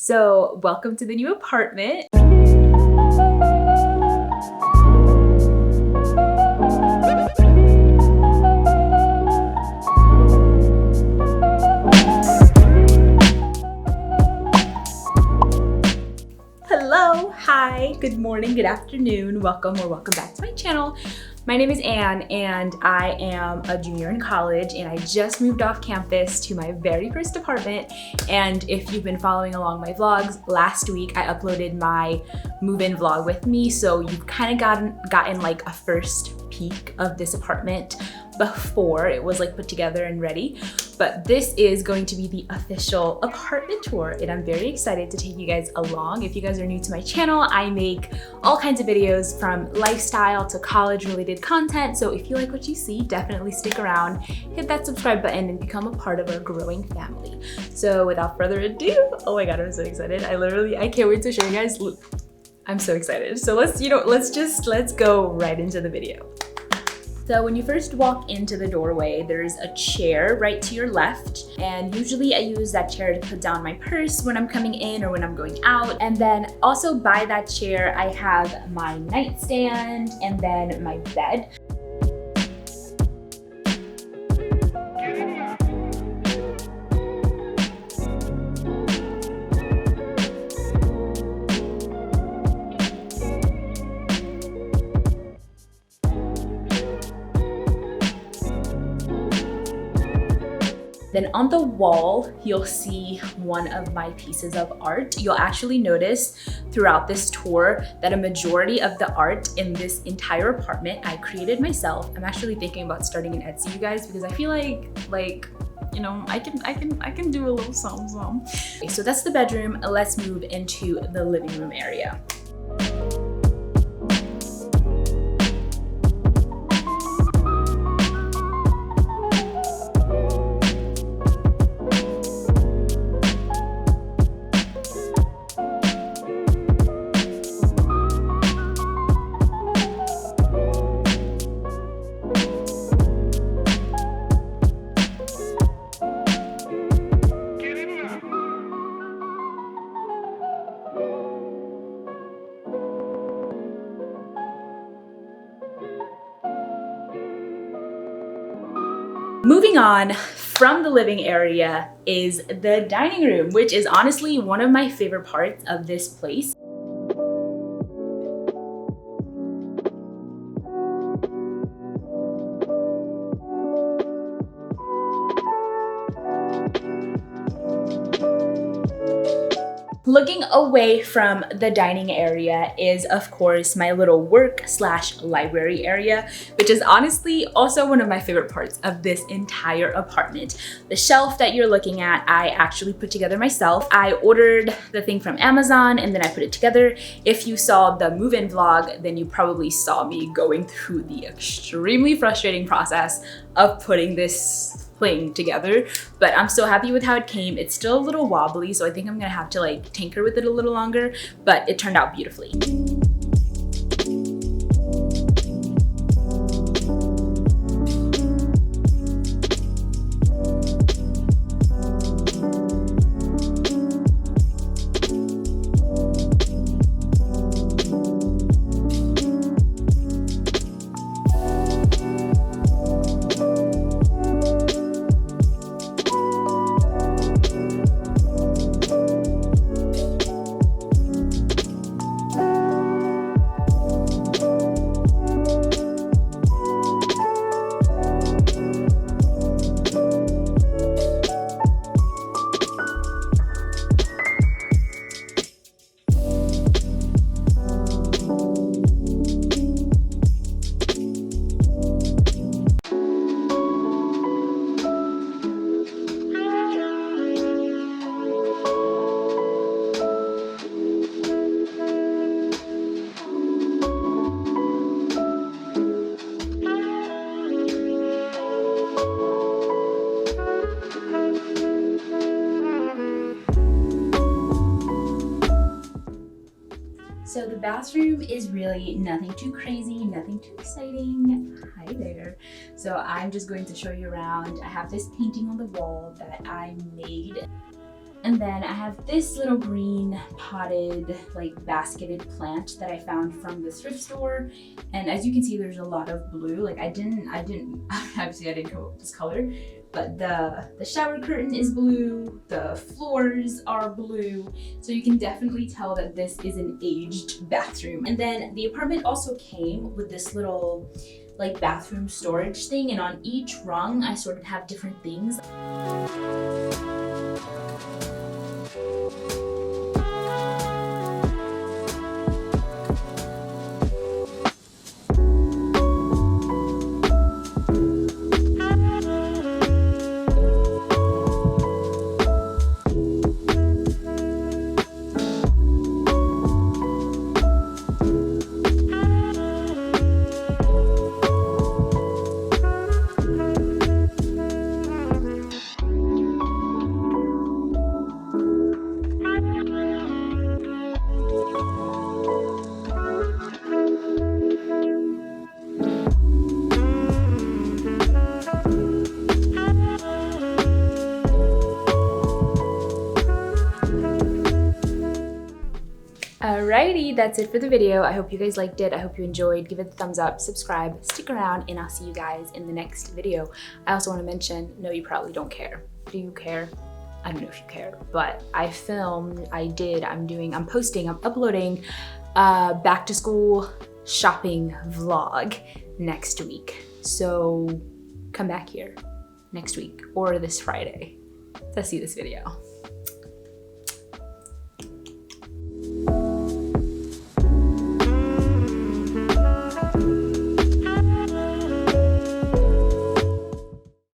So welcome to the new apartment. Hello, hi, good morning, good afternoon, welcome back to my channel. My name is Anne and I am a junior in college and I just moved off campus to my very first apartment. And if you've been following along my vlogs, last week I uploaded my move-in vlog with me. So you've kind of gotten like a first peek of this apartment before it was like put together and ready. But this is going to be the official apartment tour and I'm very excited to take you guys along. If you guys are new to my channel, I make all kinds of videos from lifestyle to college related content. So if you like what you see, definitely stick around, hit that subscribe button and become a part of our growing family. So without further ado, oh my God, I'm so excited. I can't wait to show you guys. I'm so excited. So let's go right into the video. So when you first walk into the doorway, there's a chair right to your left. And usually I use that chair to put down my purse when I'm coming in or when I'm going out. And then also by that chair, I have my nightstand and then my bed. Then on the wall, you'll see one of my pieces of art. You'll actually notice throughout this tour that a majority of the art in this entire apartment I created myself. I'm actually thinking about starting an Etsy, you guys, because I feel like you know, I can do a little something. Okay, so that's the bedroom. Let's move into the living room area. Moving on from the living area is the dining room, which is honestly one of my favorite parts of this place. Looking away from the dining area is, of course, my little work/library area, which is honestly also one of my favorite parts of this entire apartment. The shelf that you're looking at, I actually put together myself. I ordered the thing from Amazon and then I put it together. If you saw the move-in vlog, then you probably saw me going through the extremely frustrating process of putting this thing together, but I'm so happy with how it came. It's still a little wobbly, so I think I'm gonna have to like tinker with it a little longer, but it turned out beautifully. So the bathroom is really nothing too crazy, nothing too exciting. Hi there. So I'm just going to show you around. I have this painting on the wall that I made. And then I have this little green potted, like basketed plant that I found from the thrift store. And as you can see, there's a lot of blue. Like obviously I didn't come up with this color, but the shower curtain is blue, the floors are blue. So you can definitely tell that this is an aged bathroom. And then the apartment also came with this little like bathroom storage thing, and on each rung I sort of have different things. Alrighty, that's it for the video. I hope you guys liked it. I hope you enjoyed. Give it a thumbs up, subscribe, stick around, and I'll see you guys in the next video. I also want to mention, no, you probably don't care. Do you care? I don't know if you care, but I'm uploading a back to school shopping vlog next week. So come back here next week or this Friday to see this video.